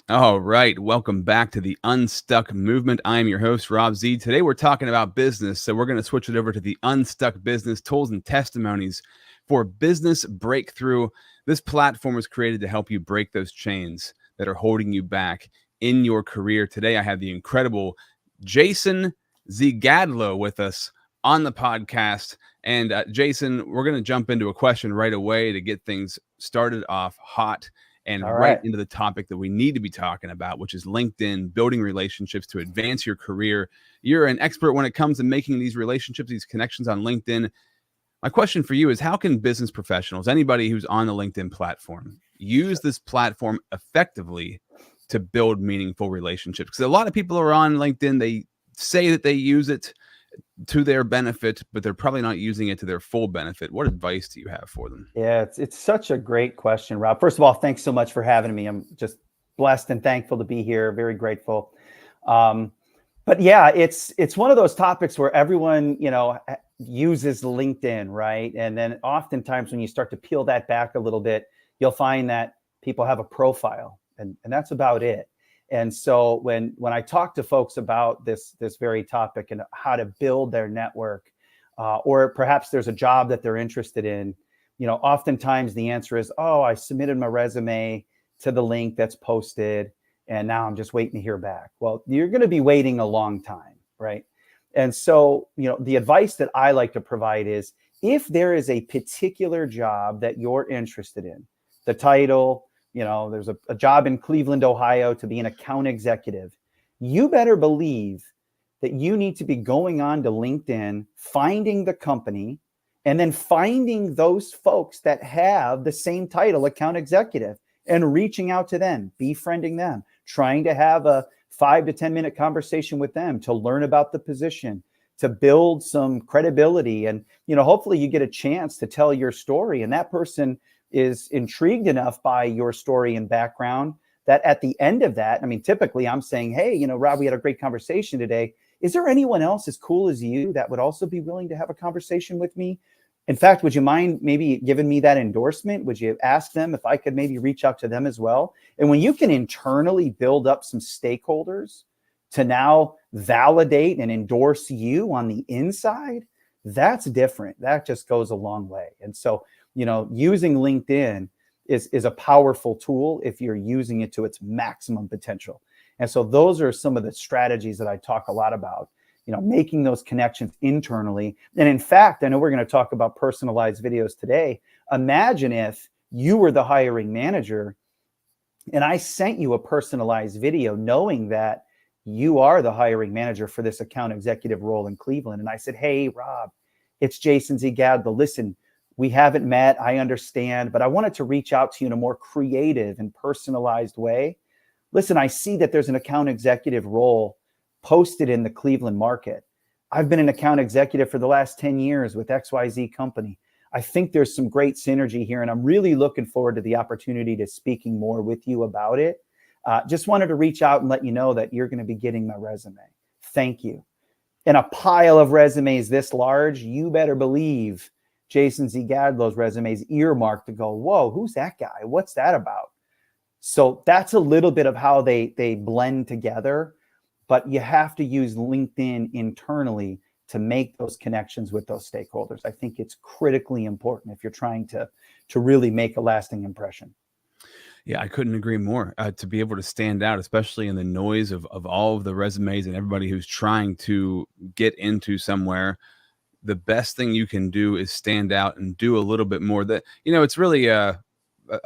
All right. Welcome back to the Unstuck movement. I am your host, Rob Z. Today we're talking about business. So we're going to switch it over to the Unstuck business tools and testimonies for business breakthrough. This platform was created to help you break those chains that are holding you back in your career. Today I have the incredible Jason Zygadlo with us on the podcast. And Jason, we're going to jump into a question right away to get things started off hot and All right right. into the topic that we need to be talking about, which is LinkedIn, building relationships to advance your career. You're an expert when it comes to making these relationships, these connections on LinkedIn. My question for you is, how can business professionals, anybody who's on the LinkedIn platform, use this platform effectively to build meaningful relationships? Because a lot of people are on LinkedIn, they say that they use it to their benefit, but they're probably not using it to their full benefit. What advice do you have for them? Yeah, it's such a great question, Rob. First of all, thanks so much for having me. I'm just blessed and thankful to be here. Very grateful. Um, but yeah, it's one of those topics where everyone, uses LinkedIn, right? And then oftentimes when you start to peel that back a little bit, you'll find that people have a profile, and that's about it. And so when I talk to folks about this very topic and how to build their network, or perhaps there's a job that they're interested in, oftentimes the answer is, oh, I submitted my resume to the link that's posted, and now I'm just waiting to hear back. Well, you're going to be waiting a long time, right? And so, the advice that I like to provide is, if there is a particular job that you're interested in, the title, there's a job in Cleveland, Ohio to be an account executive, you better believe that you need to be going on to LinkedIn, finding the company, and then finding those folks that have the same title, account executive, and reaching out to them, befriending them, trying to have a 5 to 10 minute conversation with them to learn about the position, to build some credibility. And, hopefully you get a chance to tell your story, and that person is intrigued enough by your story and background that at the end of that, typically I'm saying, hey, Rob, we had a great conversation today. Is there anyone else as cool as you that would also be willing to have a conversation with me? In fact, would you mind maybe giving me that endorsement? Would you ask them if I could maybe reach out to them as well? And when you can internally build up some stakeholders to now validate and endorse you on the inside, that's different. That just goes a long way. And so, using LinkedIn is a powerful tool if you're using it to its maximum potential. And so those are some of the strategies that I talk a lot about, making those connections internally. And in fact, I know we're going to talk about personalized videos today. Imagine if you were the hiring manager and I sent you a personalized video knowing that you are the hiring manager for this account executive role in Cleveland. And I said, hey, Rob, it's Jason Zygadlo. Listen, we haven't met, I understand, but I wanted to reach out to you in a more creative and personalized way. Listen, I see that there's an account executive role posted in the Cleveland market. I've been an account executive for the last 10 years with XYZ company. I think there's some great synergy here, and I'm really looking forward to the opportunity to speaking more with you about it. Just wanted to reach out and let you know that you're going to be getting my resume. Thank you. In a pile of resumes this large, you better believe Jason Zygadlo's resume is earmarked to go, whoa, who's that guy? What's that about? So that's a little bit of how they blend together, but you have to use LinkedIn internally to make those connections with those stakeholders. I think it's critically important if you're trying to really make a lasting impression. Yeah, I couldn't agree more. To be able to stand out, especially in the noise of all of the resumes and everybody who's trying to get into somewhere, the best thing you can do is stand out and do a little bit more. That, it's really a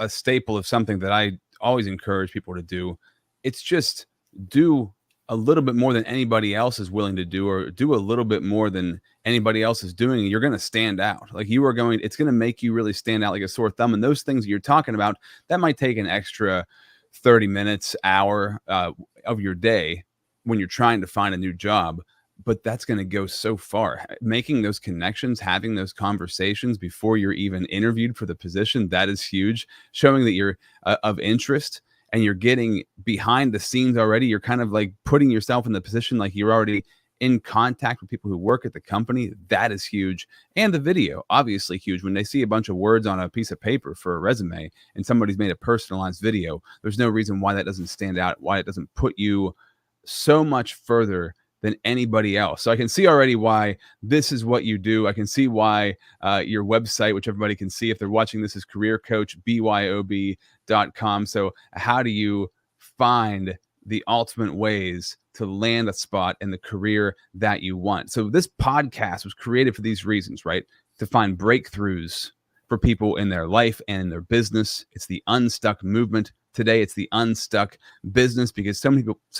staple of something that I always encourage people to do. It's just do a little bit more than anybody else is willing to do, or do a little bit more than anybody else is doing. You're going to stand out. It's going to make you really stand out like a sore thumb. And those things you're talking about, that might take an extra 30 minutes, hour of your day when you're trying to find a new job. But that's going to go so far. Making those connections, having those conversations before you're even interviewed for the position, that is huge. Showing that you're of interest and you're getting behind the scenes already. You're kind of like putting yourself in the position like you're already in contact with people who work at the company, that is huge. And the video, obviously huge. When they see a bunch of words on a piece of paper for a resume and somebody's made a personalized video, there's no reason why that doesn't stand out, why it doesn't put you so much further than anybody else. So I can see already why this is what you do. I can see why your website, which everybody can see if they're watching this, is careercoachbyob.com. So how do you find the ultimate ways to land a spot in the career that you want? So this podcast was created for these reasons, right? To find breakthroughs for people in their life and in their business. It's the Unstuck movement. Today, it's the Unstuck business, because so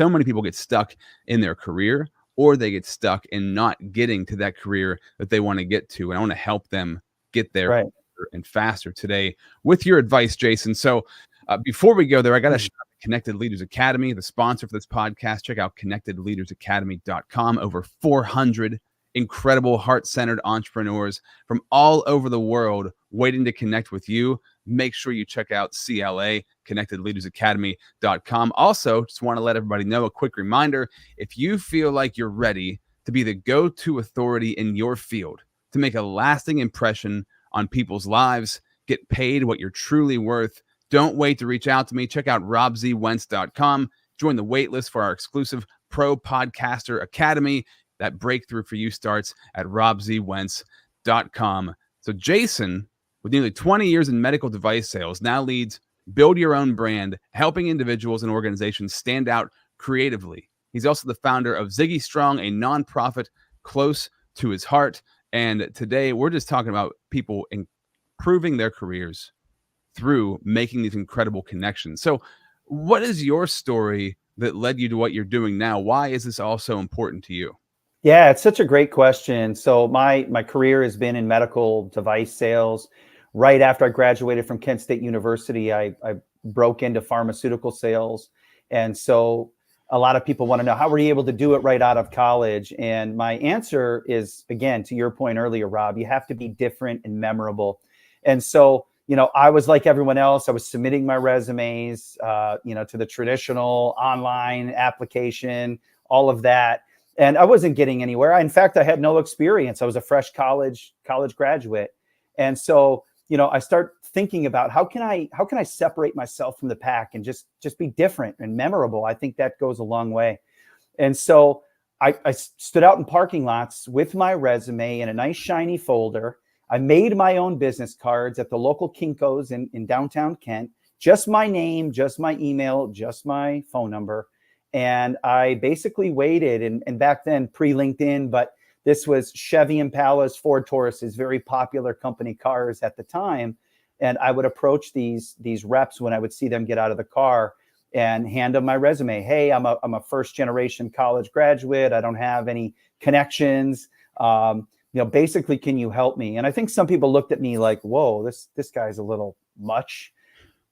many people get stuck in their career, or they get stuck in not getting to that career that they want to get to. And I want to help them get there Right. and faster today with your advice, Jason. So before we go there, I got to shout out Connected Leaders Academy, the sponsor for this podcast. Check out connectedleadersacademy.com. Over 400 incredible heart-centered entrepreneurs from all over the world waiting to connect with you. Make sure you check out CLA, connectedleadersacademy.com. Also, just want to let everybody know, a quick reminder, if you feel like you're ready to be the go-to authority in your field, to make a lasting impression on people's lives, get paid what you're truly worth, don't wait to reach out to me. Check out robzwentz.com. Join the waitlist for our exclusive Pro Podcaster Academy. That breakthrough for you starts at robzwentz.com. So Jason, with nearly 20 years in medical device sales, now leads Build.Your.Own.Brand, helping individuals and organizations stand out creatively. He's also the founder of ZIGGYSTRONG, a nonprofit close to his heart. And today we're just talking about people improving their careers through making these incredible connections. So what is your story that led you to what you're doing now? Why is this all so important to you? Yeah, it's such a great question. So my career has been in medical device sales. Right after I graduated from Kent State University, I broke into pharmaceutical sales. And so a lot of people want to know, how were you able to do it right out of college? And my answer is, again, to your point earlier, Rob, you have to be different and memorable. And so, I was like everyone else. I was submitting my resumes, to the traditional online application, all of that. And I wasn't getting anywhere. In fact, I had no experience. I was a fresh college graduate. And so, I start thinking about how can I separate myself from the pack and just be different and memorable. I think that goes a long way. And so I stood out in parking lots with my resume in a nice shiny folder. I made my own business cards at the local Kinko's in downtown Kent, just my name, just my email, just my phone number. And I basically waited, and back then pre-LinkedIn, but this was Chevy Impalas, Ford Tauruses, very popular company cars at the time. And I would approach these reps when I would see them get out of the car and hand them my resume. Hey, I'm a first generation college graduate. I don't have any connections. Basically, can you help me? And I think some people looked at me like, whoa, this guy's a little much.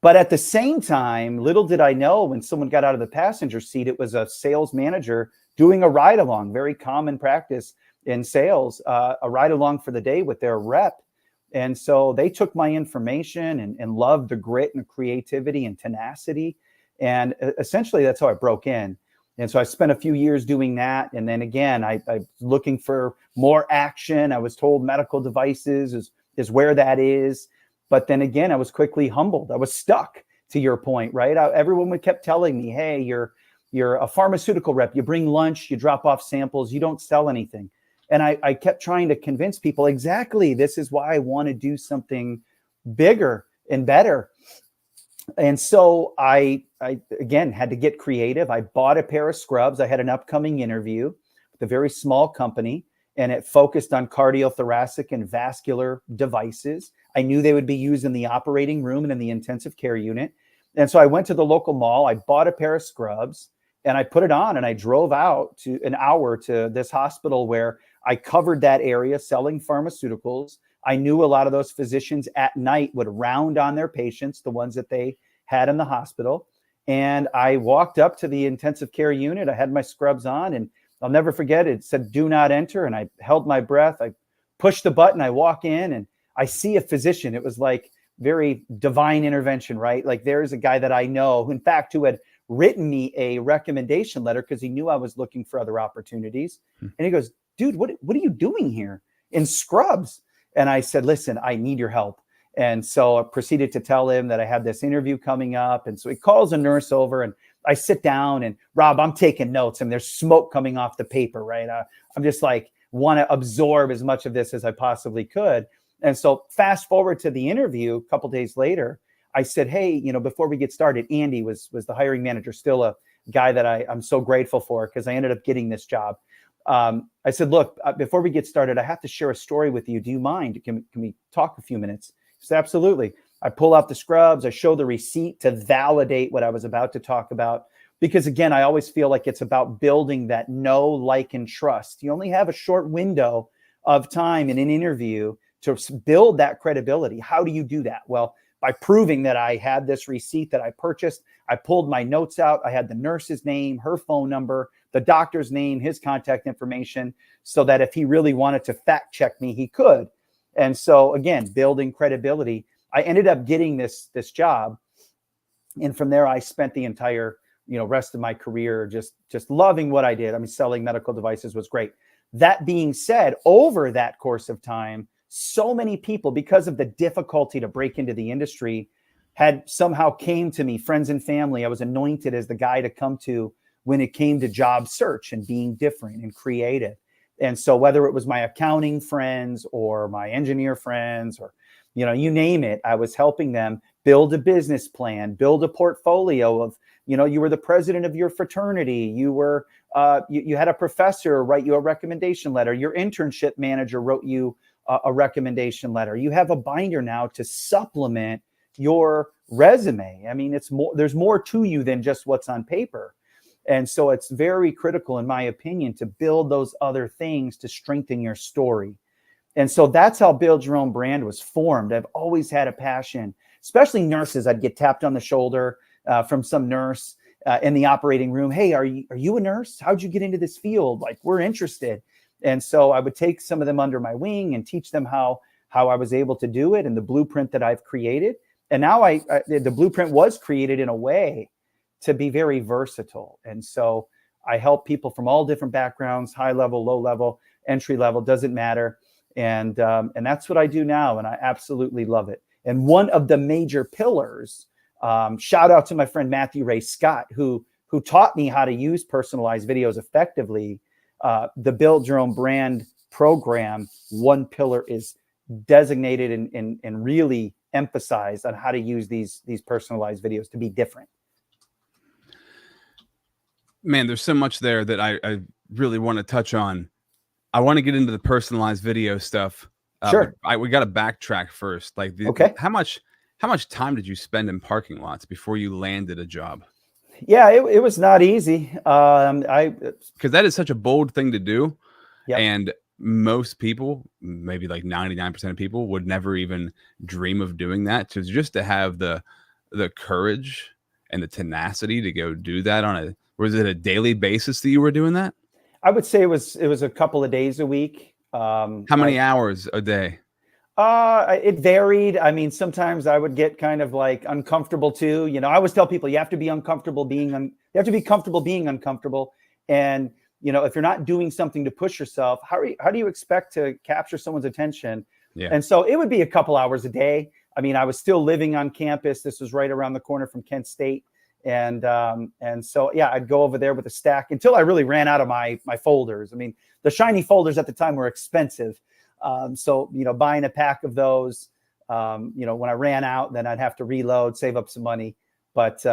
But at the same time, little did I know, when someone got out of the passenger seat, it was a sales manager doing a ride along, very common practice in sales, a ride along for the day with their rep. And so they took my information and loved the grit and creativity and tenacity. And essentially, that's how I broke in. And so I spent a few years doing that. And then again, I was looking for more action. I was told medical devices is where that is. But then again, I was quickly humbled. I was stuck, to your point, right? Everyone kept telling me, hey, you're a pharmaceutical rep. You bring lunch, you drop off samples, you don't sell anything. And I kept trying to convince people, exactly, this is why I want to do something bigger and better. And so I again had to get creative. I bought a pair of scrubs. I had an upcoming interview with a very small company, and it focused on cardiothoracic and vascular devices. I knew they would be used in the operating room and in the intensive care unit. And so I went to the local mall. I bought a pair of scrubs and I put it on, and I drove out to an hour to this hospital where I covered that area selling pharmaceuticals. I knew a lot of those physicians at night would round on their patients, the ones that they had in the hospital. And I walked up to the intensive care unit. I had my scrubs on, and I'll never forget it. It said, "Do not enter." And I held my breath. I pushed the button. I walk in and I see a physician. It was like very divine intervention, right? Like, there's a guy that I know, in fact, who had written me a recommendation letter because he knew I was looking for other opportunities. And he goes, dude, what are you doing here in scrubs? And I said, listen, I need your help. And so I proceeded to tell him that I had this interview coming up. And so he calls a nurse over, and I sit down, and Rob, I'm taking notes, and there's smoke coming off the paper, right? I'm just like, want to absorb as much of this as I possibly could. And so fast forward to the interview a couple days later, I said, hey, before we get started, Andy was the hiring manager, still a guy that I'm so grateful for because I ended up getting this job. I said, look, before we get started, I have to share a story with you. Do you mind? Can we talk a few minutes? He said, absolutely. I pull out the scrubs. I show the receipt to validate what I was about to talk about. Because again, I always feel like it's about building that know, like, and trust. You only have a short window of time in an interview to build that credibility. How do you do that? Well, by proving that I had this receipt that I purchased. I pulled my notes out. I had the nurse's name, her phone number, the doctor's name, his contact information, so that if he really wanted to fact check me, he could. And so again, building credibility. I ended up getting this job. And from there, I spent the entire rest of my career just loving what I did. I mean, selling medical devices was great. That being said, over that course of time, so many people, because of the difficulty to break into the industry, had somehow came to me, friends and family. I was anointed as the guy to come to when it came to job search and being different and creative. And so whether it was my accounting friends or my engineer friends or, you name it, I was helping them build a business plan, build a portfolio of, you were the president of your fraternity. You were, you had a professor write you a recommendation letter. Your internship manager wrote you a recommendation letter. You have a binder now to supplement your resume. I mean, there's more to you than just what's on paper. And so it's very critical, in my opinion, to build those other things to strengthen your story. And so that's how Build Your Own Brand was formed. I've always had a passion, especially nurses. I'd get tapped on the shoulder from some nurse in the operating room. Hey, are you a nurse? How'd you get into this field? Like, we're interested. And so I would take some of them under my wing and teach them how I was able to do it and the blueprint that I've created. And now the blueprint was created in a way to be very versatile. And so I help people from all different backgrounds, high level, low level, entry level, doesn't matter. And that's what I do now. And I absolutely love it. And one of the major pillars, shout out to my friend Matthew Ray Scott, who taught me how to use personalized videos effectively. The Build Your Own Brand program, one pillar is designated and really emphasized on how to use these personalized videos to be different. Man, there's so much there that I really want to touch on. I want to get into the personalized video stuff. Sure. We got to backtrack first. Like, okay. How much time did you spend in parking lots before you landed a job? Yeah, it was not easy. Because that is such a bold thing to do. Yep. And most people, maybe like 99% of people, would never even dream of doing that. So just to have the courage and the tenacity to go do that was it a daily basis that you were doing that? I would say it was a couple of days a week. How many hours a day? It varied. I mean, sometimes I would get kind of like uncomfortable too. I always tell people you have to be uncomfortable being you have to be comfortable being uncomfortable. And if you're not doing something to push yourself, how do you expect to capture someone's attention? Yeah. And so it would be a couple hours a day. I mean, I was still living on campus. This was right around the corner from Kent State. And so, yeah, I'd go over there with a stack until I really ran out of my folders. I mean, the shiny folders at the time were expensive. So, buying a pack of those, when I ran out, then I'd have to reload, save up some money. But,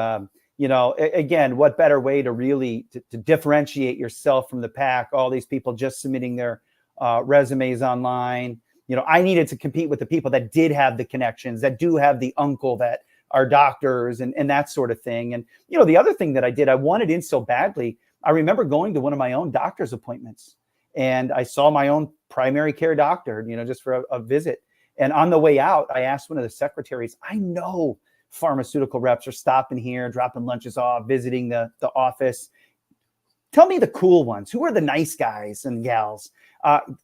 again, what better way to really to differentiate yourself from the pack? All these people just submitting their resumes online. I needed to compete with the people that did have the connections, that do have the uncle that are doctors and that sort of thing. And, the other thing that I did, I wanted in so badly. I remember going to one of my own doctor's appointments and I saw my own primary care doctor, just for a visit. And on the way out, I asked one of the secretaries, I know pharmaceutical reps are stopping here, dropping lunches off, visiting the office. Tell me the cool ones. Who are the nice guys and gals?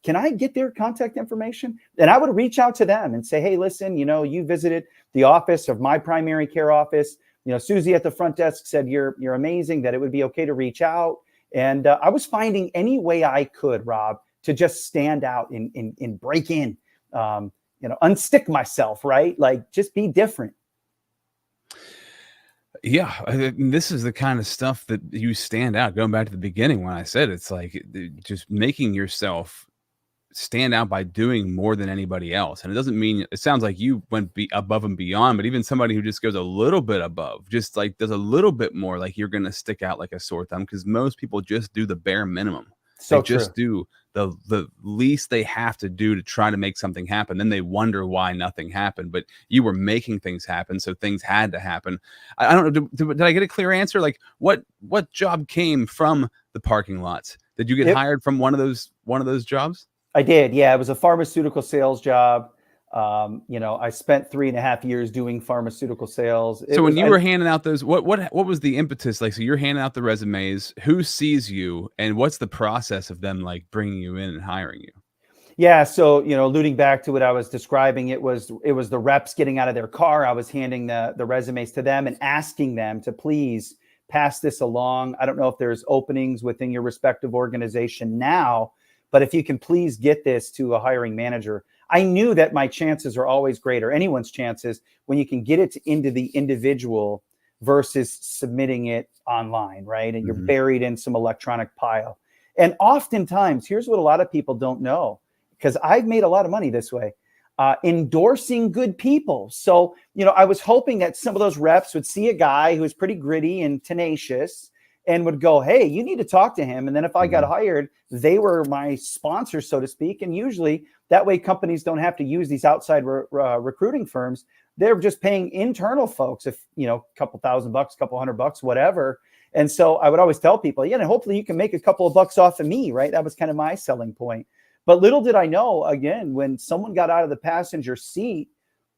Can I get their contact information? And I would reach out to them and say, hey, listen, you visited the office of my primary care office. Susie at the front desk said, you're amazing, that it would be okay to reach out. And I was finding any way I could, Rob, to just stand out and break in, unstick myself, right? Like, just be different. Yeah, this is the kind of stuff that you stand out. Going back to the beginning when I said it's like just making yourself stand out by doing more than anybody else. And it doesn't mean, it sounds like you went above and beyond, but even somebody who just goes a little bit above, just like does a little bit more, like you're going to stick out like a sore thumb, because most people just do the bare minimum. So they just do the least they have to do to try to make something happen. Then they wonder why nothing happened, but you were making things happen. So things had to happen. I don't know. Did I get a clear answer? Like what job came from the parking lots? Did you get hired from one of those jobs? I did. Yeah. It was a pharmaceutical sales job. I spent 3.5 years doing pharmaceutical sales. So when you were handing out those, what was the impetus? Like, so you're handing out the resumes, who sees you, and what's the process of them like bringing you in and hiring you? Yeah. So, alluding back to what I was describing, it was the reps getting out of their car. I was handing the resumes to them and asking them to please pass this along. I don't know if there's openings within your respective organization now, but if you can please get this to a hiring manager. I knew that my chances are always greater, anyone's chances, when you can get it into the individual versus submitting it online, right? And you're buried in some electronic pile. And oftentimes, here's what a lot of people don't know, because I've made a lot of money this way, endorsing good people. So, I was hoping that some of those reps would see a guy who was pretty gritty and tenacious and would go, hey, you need to talk to him. And then if I got hired, they were my sponsors, so to speak. And usually that way companies don't have to use these outside recruiting firms. They're just paying internal folks, if, a couple $1,000, couple $100, whatever. And so I would always tell people, hopefully you can make a couple of bucks off of me, right? That was kind of my selling point. But little did I know, again, when someone got out of the passenger seat,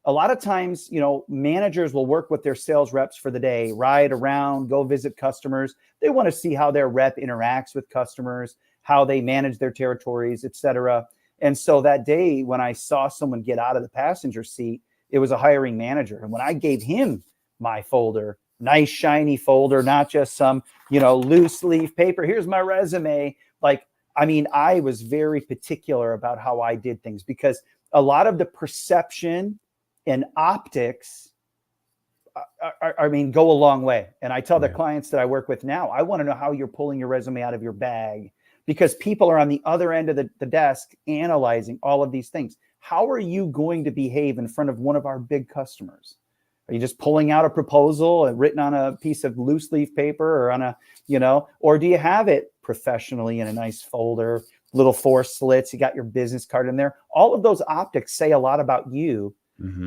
a lot of times, managers will work with their sales reps for the day, ride around, go visit customers. They want to see how their rep interacts with customers, how they manage their territories, et cetera. And so that day when I saw someone get out of the passenger seat, it was a hiring manager. And when I gave him my folder, nice shiny folder, not just some, loose leaf paper, here's my resume. I was very particular about how I did things, because a lot of the perception and optics, go a long way. And I tell the clients that I work with now, I want to know how you're pulling your resume out of your bag, because people are on the other end of the desk analyzing all of these things. How are you going to behave in front of one of our big customers? Are you just pulling out a proposal and written on a piece of loose leaf paper, or on a, or do you have it professionally in a nice folder, little 4 slits, you got your business card in there? All of those optics say a lot about you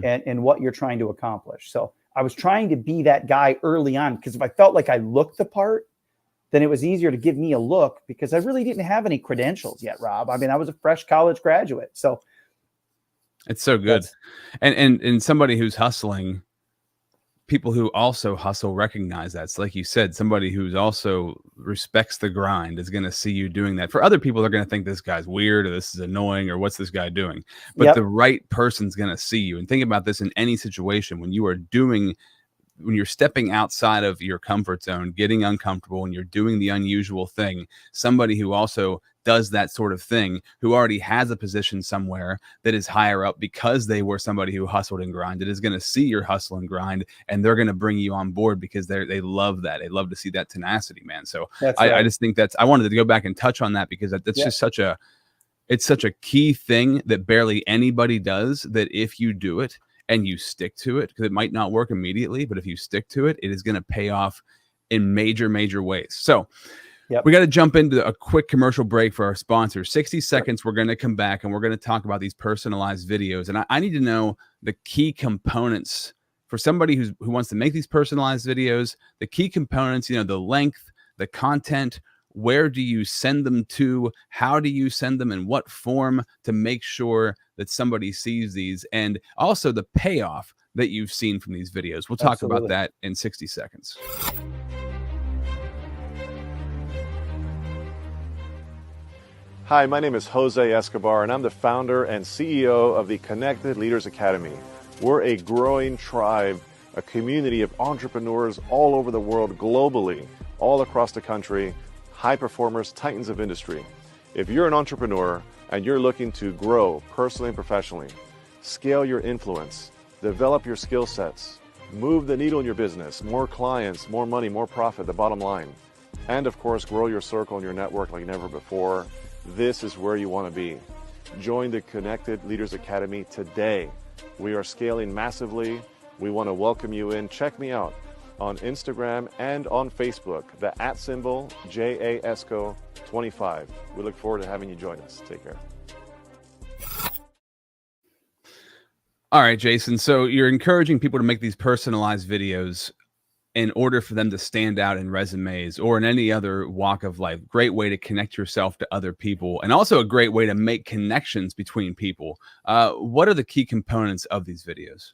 and what you're trying to accomplish. So I was trying to be that guy early on, because if I felt like I looked the part, then it was easier to give me a look, because I really didn't have any credentials yet, Rob. I was a fresh college graduate. So it's so good. And somebody who's hustling, people who also hustle recognize that. So like you said, somebody who's also respects the grind is going to see you doing that. For other people, they're going to think this guy's weird, or this is annoying, or what's this guy doing? But the right person's going to see you. And think about this in any situation. When you're stepping outside of your comfort zone, getting uncomfortable, and you're doing the unusual thing, somebody who also does that sort of thing, who already has a position somewhere that is higher up because they were somebody who hustled and grinded, is going to see your hustle and grind, and they're going to bring you on board, because they love that. They love to see that tenacity, man. So I just think I wanted to go back and touch on that, because that's just such a key thing that barely anybody does, that if you do it and you stick to it, because it might not work immediately, but if you stick to it, it is going to pay off in major, major ways. So we got to jump into a quick commercial break for our sponsors. 60 seconds. We're going to come back and we're going to talk about these personalized videos. And I need to know the key components for somebody who wants to make these personalized videos, the key components, the length, the content. Where do you send them to? How do you send them? In what form, to make sure that somebody sees these, and also the payoff that you've seen from these videos. We'll talk about that in 60 seconds. Hi, my name is Jose Escobar, and I'm the founder and CEO of the Connected Leaders Academy. We're a growing tribe a community of entrepreneurs all over the world, globally, all across the country, high performers, titans of industry. If you're an entrepreneur and you're looking to grow personally and professionally, scale your influence, develop your skill sets, move the needle in your business, more clients, more money, more profit, the bottom line, and of course, grow your circle and your network like never before, this is where you want to be. Join the Connected Leaders Academy today. We are scaling massively. We want to welcome you in. Check me out on Instagram and on Facebook, the @ JASCO25. We look forward to having you join us. Take care. All right, Jason. So you're encouraging people to make these personalized videos in order for them to stand out in resumes or in any other walk of life. Great way to connect yourself to other people, and also a great way to make connections between people. What are the key components of these videos?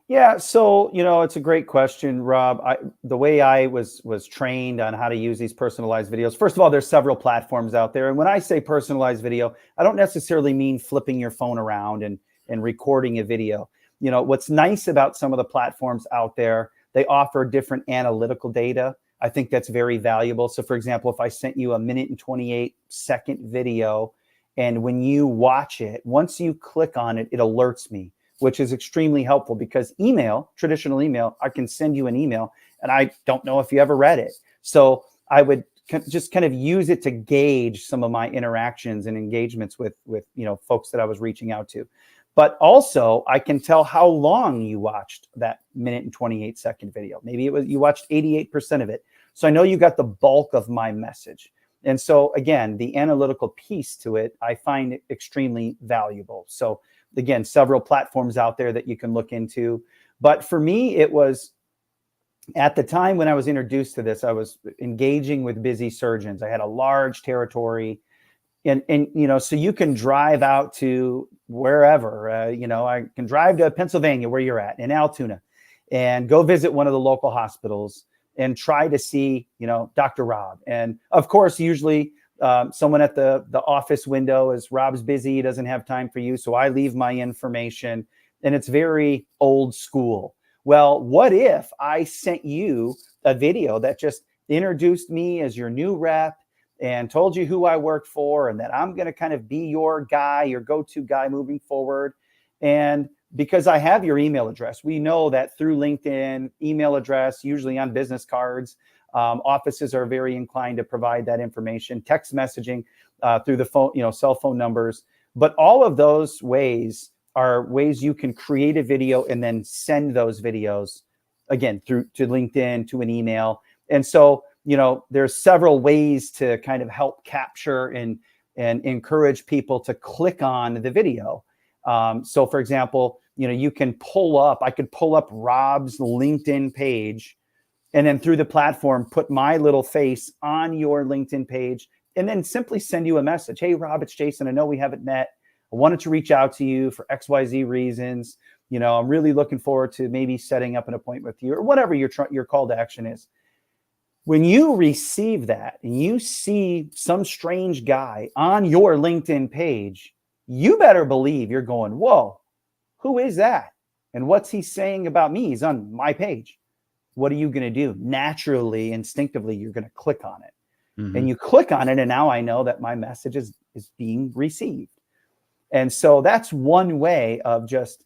Yeah, so it's a great question, Rob. The way I was trained on how to use these personalized videos. First of all, there's several platforms out there, and when I say personalized video, I don't necessarily mean flipping your phone around and recording a video. What's nice about some of the platforms out there, they offer different analytical data. I think that's very valuable. So for example, if I sent you a 1:28" video, and when you watch it, once you click on it, it alerts me, which is extremely helpful, because traditional email, I can send you an email and I don't know if you ever read it. So I would just kind of use it to gauge some of my interactions and engagements with folks that I was reaching out to. But also, I can tell how long you watched that 1:28" video. Maybe you watched 88% of it. So I know you got the bulk of my message. And so again, the analytical piece to it, I find extremely valuable. So again, several platforms out there that you can look into. But for me, it was at the time when I was introduced to this, I was engaging with busy surgeons. I had a large territory. And so you can drive out to wherever, I can drive to Pennsylvania, where you're at, in Altoona, and go visit one of the local hospitals and try to see, Dr. Rob. And of course, usually someone at the office window is, Rob's busy, he doesn't have time for you. So I leave my information, and it's very old school. Well, what if I sent you a video that just introduced me as your new rep and told you who I worked for, and that I'm going to kind of be your guy, your go-to guy moving forward? And because I have your email address, we know that through LinkedIn, email address, usually on business cards, offices are very inclined to provide that information, text messaging through the phone, cell phone numbers. But all of those ways are ways you can create a video and then send those videos again to LinkedIn, to an email. And so, there's several ways to kind of help capture and encourage people to click on the video. So for example, I could pull up Rob's LinkedIn page, and then through the platform, put my little face on your LinkedIn page, and then simply send you a message. Hey, Rob, it's Jason. I know we haven't met. I wanted to reach out to you for XYZ reasons. I'm really looking forward to maybe setting up an appointment with you, or whatever your call to action is. When you receive that and you see some strange guy on your LinkedIn page, you better believe you're going, whoa, who is that? And what's he saying about me? He's on my page. What are you going to do? Naturally, instinctively, you're going to click on it. Mm-hmm. And you click on it, and now I know that my message is being received. And so that's one way of just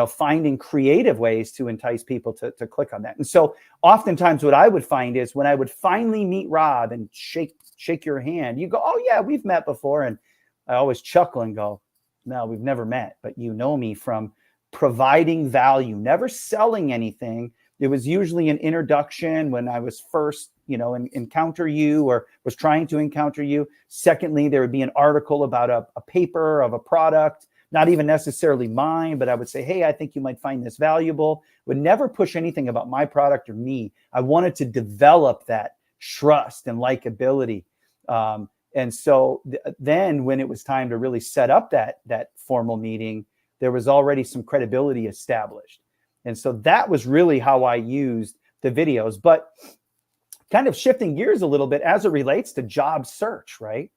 finding creative ways to entice people to click on that. And so oftentimes what I would find is when I would finally meet Rob and shake your hand, you go, oh yeah, we've met before. And I always chuckle and go, no, we've never met, but you know me from providing value, never selling anything. It was usually an introduction when I was first, encounter you or was trying to encounter you. Secondly, there would be an article about a paper of a product, not even necessarily mine, but I would say, hey, I think you might find this valuable. Would never push anything about my product or me. I wanted to develop that trust and likability. And so then when it was time to really set up that formal meeting, there was already some credibility established. And so that was really how I used the videos. But kind of shifting gears a little bit as it relates to job search, right?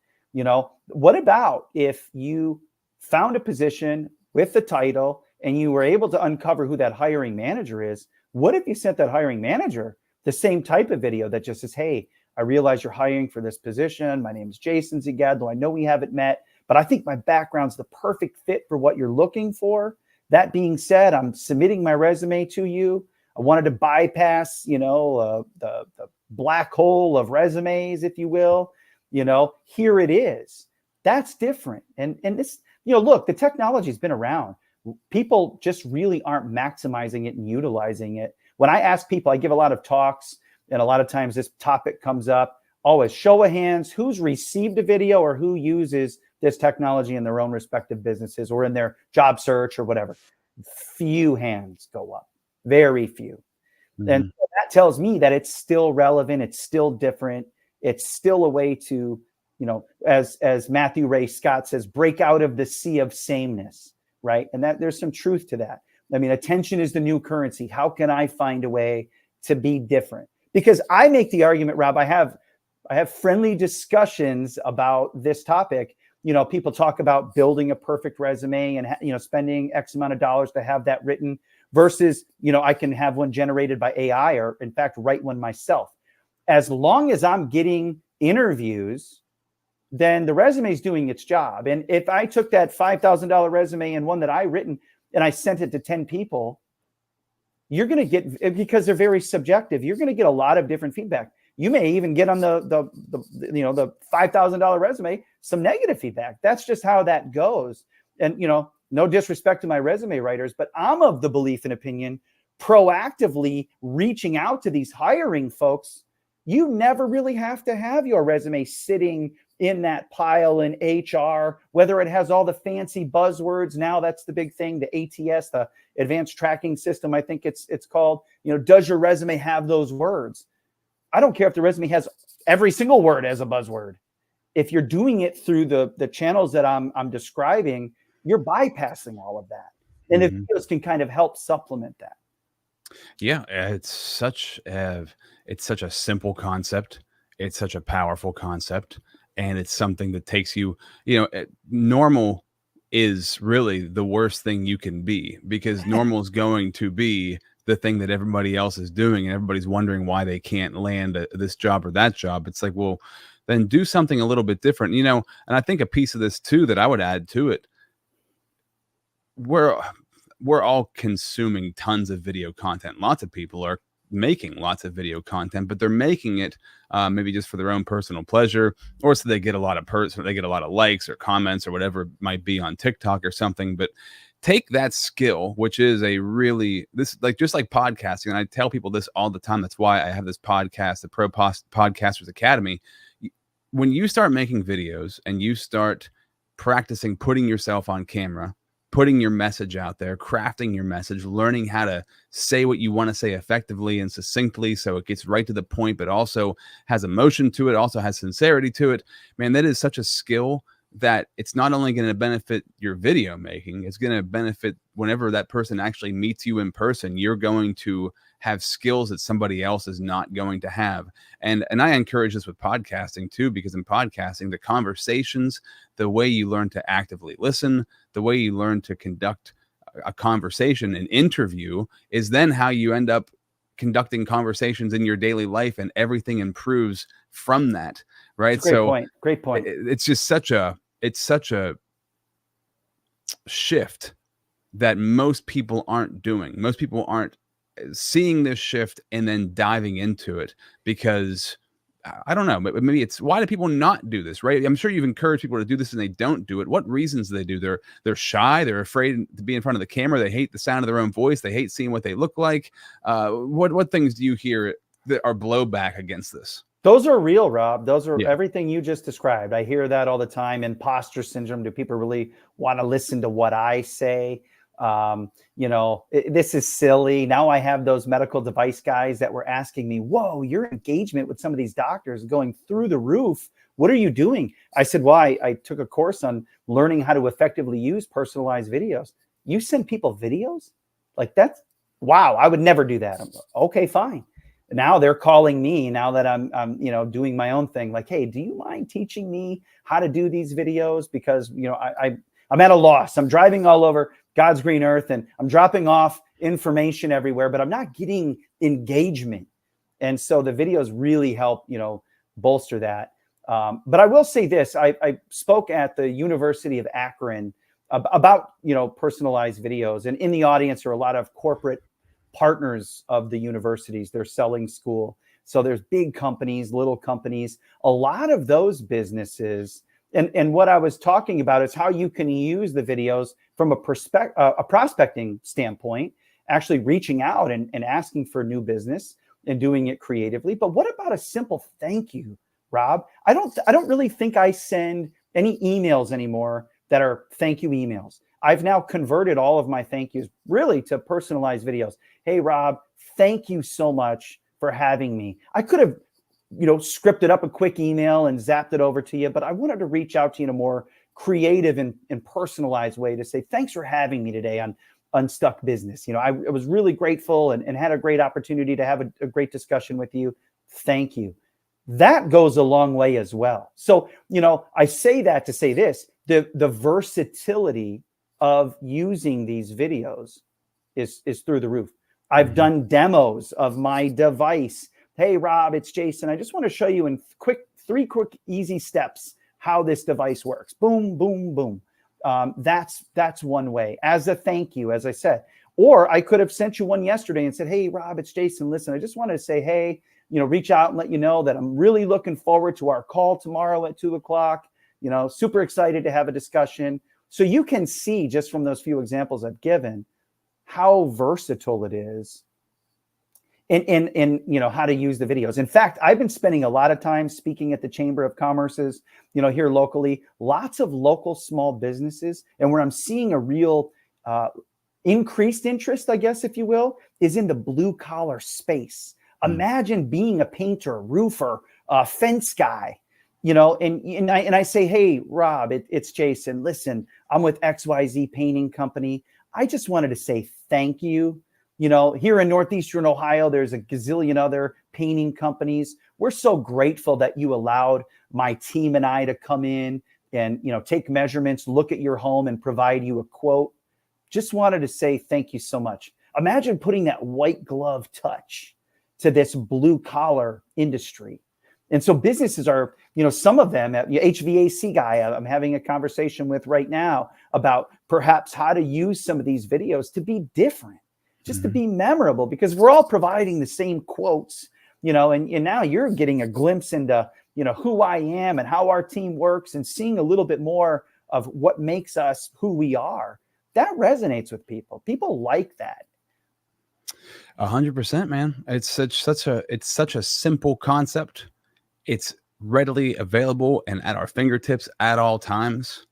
What about if you found a position with the title and you were able to uncover who that hiring manager is? What if you sent that hiring manager the same type of video that just says, hey, I realize you're hiring for this position. My name is Jason Zygadlo. I know we haven't met, but I think my background's the perfect fit for what you're looking for. That being said, I'm submitting my resume to you. I wanted to bypass, the black hole of resumes, if you will. Here it is. That's different. And this, look, the technology's been around. People just really aren't maximizing it and utilizing it. When I ask people, I give a lot of talks, and a lot of times this topic comes up. Always show of hands, who's received a video or who uses this technology in their own respective businesses or in their job search or whatever. Few hands go up, very few. Mm-hmm. And that tells me that it's still relevant. It's still different. It's still a way to, as Matthew Ray Scott says, break out of the sea of sameness, right? And that there's some truth to that. I mean, attention is the new currency. How can I find a way to be different? Because I make the argument, Rob, I have friendly discussions about this topic. People talk about building a perfect resume and, spending X amount of dollars to have that written versus, I can have one generated by AI or in fact, write one myself. As long as I'm getting interviews, then the resume is doing its job. And if I took that $5,000 resume and one that I written and I sent it to 10 people, you're going to get, because they're very subjective, you're going to get a lot of different feedback. You may even get on the $5,000 resume some negative feedback. That's just how that goes. And, no disrespect to my resume writers, but I'm of the belief and opinion, proactively reaching out to these hiring folks, you never really have to have your resume sitting in that pile in HR, whether it has all the fancy buzzwords. Now that's the big thing, the ATS, the advanced tracking system, I think it's called. Does your resume have those words? I don't care if the resume has every single word as a buzzword. If you're doing it through the channels that I'm describing, you're bypassing all of that. And the videos can kind of help supplement that. Yeah, it's such a simple concept. It's such a powerful concept, and it's something that takes you, normal is really the worst thing you can be, because normal is going to be the thing that everybody else is doing, and everybody's wondering why they can't land this job or that job. It's like, well, then do something a little bit different, and I think a piece of this too that I would add to it, we're all consuming tons of video content. Lots of people are making lots of video content, but they're making it maybe just for their own personal pleasure, or so they get a lot of likes or comments or whatever it might be on TikTok or something. But take that skill, which is just like podcasting. And I tell people this all the time. That's why I have this podcast, the Pro Podcasters Academy. When you start making videos and you start practicing putting yourself on camera, putting your message out there, crafting your message, learning how to say what you want to say effectively and succinctly so it gets right to the point, but also has emotion to it, also has sincerity to it. Man, that is such a skill that it's not only going to benefit your video making, it's going to benefit whenever that person actually meets you in person. You're going to have skills that somebody else is not going to have. And I encourage this with podcasting too, because in podcasting, the conversations, the way you learn to actively listen, the way you learn to conduct a conversation, an interview, is then how you end up conducting conversations in your daily life, and everything improves from that. Right. Great point. It's just such a shift that most people aren't doing. Most people aren't seeing this shift and then diving into it, because I don't know, but maybe it's, why do people not do this, right? I'm sure you've encouraged people to do this and they don't do it. What reasons do they do? They're shy. They're afraid to be in front of the camera. They hate the sound of their own voice. They hate seeing what they look like. What things do you hear that are blowback against this? Those are real, Rob. Those are everything you just described. I hear that all the time. Imposter syndrome. Do people really want to listen to what I say? This is silly. Now I have those medical device guys that were asking me, whoa, your engagement with some of these doctors is going through the roof. What are you doing? I said, well, I took a course on learning how to effectively use personalized videos. You send people videos? Like, that's, wow, I would never do that. I'm like, okay, fine. Now they're calling me now that I'm doing my own thing. Like, hey, do you mind teaching me how to do these videos? Because, I'm at a loss. I'm driving all over God's green earth and I'm dropping off information everywhere, but I'm not getting engagement. And so the videos really help, bolster that. But I will say this, I spoke at the University of Akron about, personalized videos, and in the audience are a lot of corporate partners of the universities. They're selling school. So there's big companies, little companies, a lot of those businesses. And what I was talking about is how you can use the videos from a prospecting standpoint, actually reaching out and asking for new business and doing it creatively. But what about a simple thank you, Rob? I don't really think I send any emails anymore that are thank you emails. I've now converted all of my thank yous really to personalized videos. Hey, Rob, thank you so much for having me. I could have, scripted up a quick email and zapped it over to you, but I wanted to reach out to you in a more creative and personalized way to say, thanks for having me today on Unstuck Business. I was really grateful and had a great opportunity to have a great discussion with you. Thank you. That goes a long way as well. So, I say that to say this, the versatility of using these videos is through the roof. I've done demos of my device. Hey, Rob, it's Jason. I just want to show you in three quick, easy steps how this device works. Boom, boom, boom. That's one way, as a thank you, as I said. Or I could have sent you one yesterday and said, hey, Rob, it's Jason. Listen, I just wanted to say, hey, reach out and let you know that I'm really looking forward to our call tomorrow at 2:00. Super excited to have a discussion. So you can see just from those few examples I've given how versatile it is in how to use the videos. In fact, I've been spending a lot of time speaking at the Chamber of Commerce's, here locally, lots of local small businesses. And where I'm seeing a real increased interest, I guess, if you will, is in the blue collar space. Imagine being a painter, roofer, fence guy, and I say, hey, Rob, it's Jason. Listen, I'm with XYZ Painting Company. I just wanted to say thank you. Here in Northeastern Ohio, there's a gazillion other painting companies. We're so grateful that you allowed my team and I to come in and, take measurements, look at your home and provide you a quote. Just wanted to say thank you so much. Imagine putting that white glove touch to this blue collar industry. And so businesses are, some of them, HVAC guy I'm having a conversation with right now about perhaps how to use some of these videos to be different, just to be memorable, because we're all providing the same quotes, and now you're getting a glimpse into, who I am and how our team works and seeing a little bit more of what makes us who we are. That resonates with people. People like that. 100%, man. It's such a simple concept. It's readily available and at our fingertips at all times.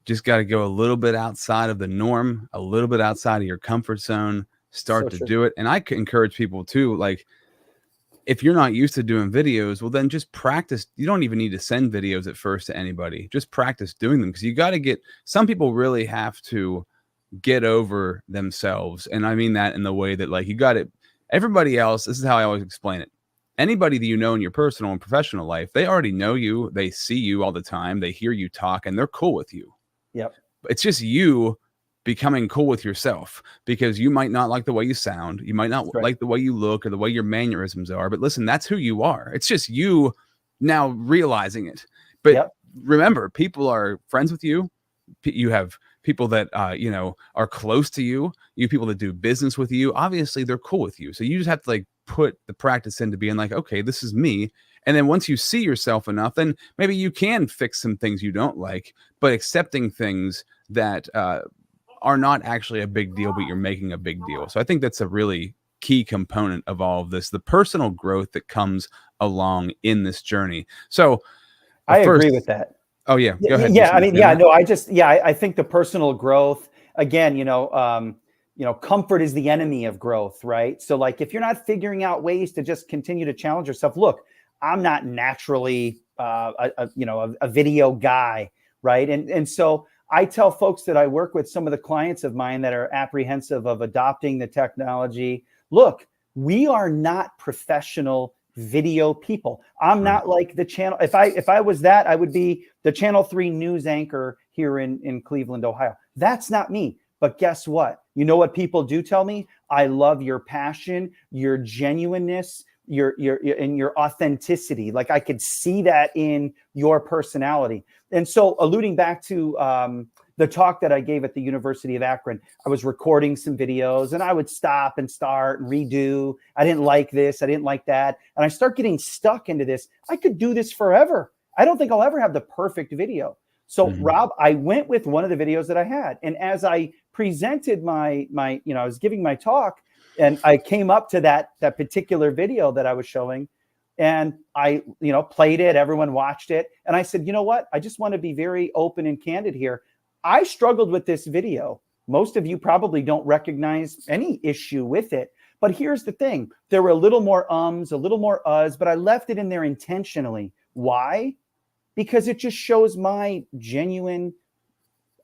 Just got to go a little bit outside of the norm, a little bit outside of your comfort zone, start to do it. And I encourage people too, like, if you're not used to doing videos, well, then just practice. You don't even need to send videos at first to anybody. Just practice doing them, because you got to some people really have to get over themselves. And I mean that in the way that, like, you got it. Everybody else, this is how I always explain it. Anybody that in your personal and professional life, they already know you. They see you all the time. They hear you talk and they're cool with you. Yep. It's just you becoming cool with yourself, because you might not like the way you sound. You might not like the way you look or the way your mannerisms are. But listen, that's who you are. It's just you now realizing it. But remember, people are friends with you. You have people that, are close to you. You have people that do business with you. Obviously, they're cool with you. So you just have to put the practice into being like, okay, this is me. And then once you see yourself enough, then maybe you can fix some things you don't like, but accepting things that are not actually a big deal, but you're making a big deal. So I think that's a really key component of all of this, the personal growth that comes along in this journey. So I agree with that. Oh yeah. Go ahead. Yeah. I mean, no, I think the personal growth, again, comfort is the enemy of growth, right? So if you're not figuring out ways to just continue to challenge yourself, look, I'm not naturally, a video guy, right? And so I tell folks that I work with, some of the clients of mine that are apprehensive of adopting the technology, look, we are not professional video people. I'm not like the channel. If I was that, I would be the Channel 3 news anchor here in Cleveland, Ohio. That's not me. But guess what? You know what people do tell me? I love your passion, your genuineness, your and your authenticity. Like I could see that in your personality. And so alluding back to the talk that I gave at the University of Akron, I was recording some videos and I would stop and start and redo. I didn't like this. I didn't like that. And I start getting stuck into this. I could do this forever. I don't think I'll ever have the perfect video. So Rob, I went with one of the videos that I had. And as I presented my, I was giving my talk and I came up to that particular video that I was showing and I, played it, everyone watched it. And I said, you know what? I just want to be very open and candid here. I struggled with this video. Most of you probably don't recognize any issue with it. But here's the thing. There were a little more ums, a little more uhs, but I left it in there intentionally. Why? Because it just shows my genuine,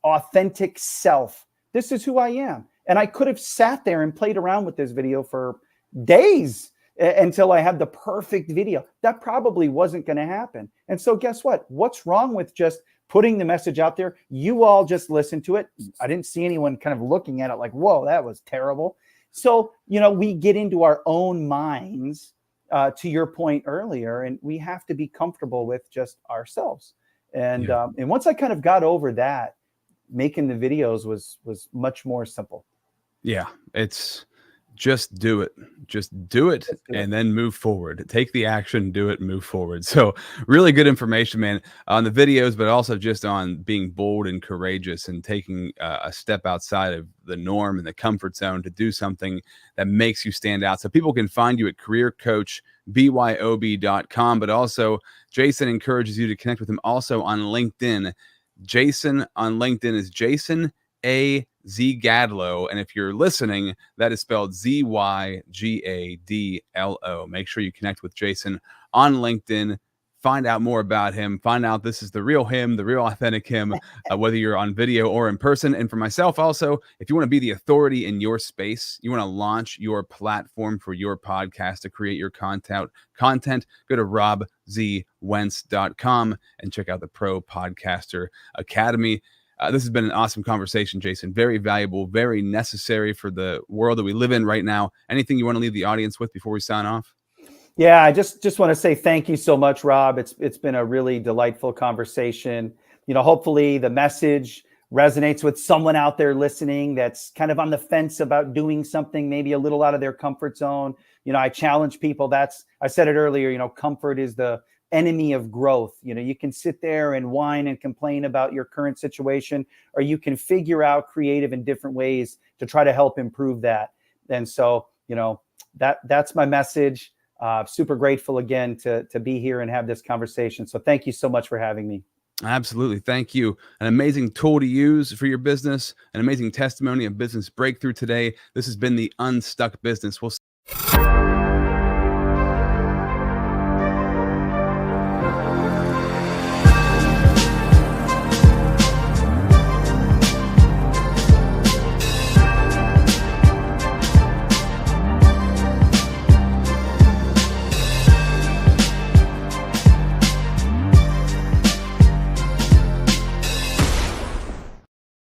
authentic self. This is who I am. And I could have sat there and played around with this video for days until I had the perfect video. That probably wasn't going to happen. And so guess what? What's wrong with just putting the message out there? You all just listen to it. I didn't see anyone kind of looking at it like, whoa, that was terrible. So, we get into our own minds, to your point earlier, and we have to be comfortable with just ourselves. And and once I kind of got over that, making the videos was much more simple. Yeah, it's just do it. Just do it and then move forward. Take the action, do it, move forward. So really good information, man, on the videos, but also just on being bold and courageous and taking a step outside of the norm and the comfort zone to do something that makes you stand out. So people can find you at careercoachbyob.com, but also Jason encourages you to connect with him also on LinkedIn. Jason on LinkedIn is Jason A. Zygadlo. And if you're listening, that is spelled Zygadlo. Make sure you connect with Jason on LinkedIn. Find out more about him. Find out this is the real him, the real authentic him, whether you're on video or in person. And for myself also, if you want to be the authority in your space, you want to launch your platform for your podcast to create your content, go to robzwentz.com and check out the Pro Podcaster Academy. This has been an awesome conversation, Jason. Very valuable, very necessary for the world that we live in right now. Anything you want to leave the audience with before we sign off? Yeah, I just want to say thank you so much, Rob. It's been a really delightful conversation. Hopefully the message resonates with someone out there listening that's kind of on the fence about doing something maybe a little out of their comfort zone. I challenge people. I said it earlier, comfort is the enemy of growth. You can sit there and whine and complain about your current situation, or you can figure out creative and different ways to try to help improve that. And so, that's my message. Super grateful again to be here and have this conversation. So thank you so much for having me. Absolutely. Thank you. An amazing tool to use for your business, an amazing testimony of business breakthrough today. This has been the Unstuck Business. We'll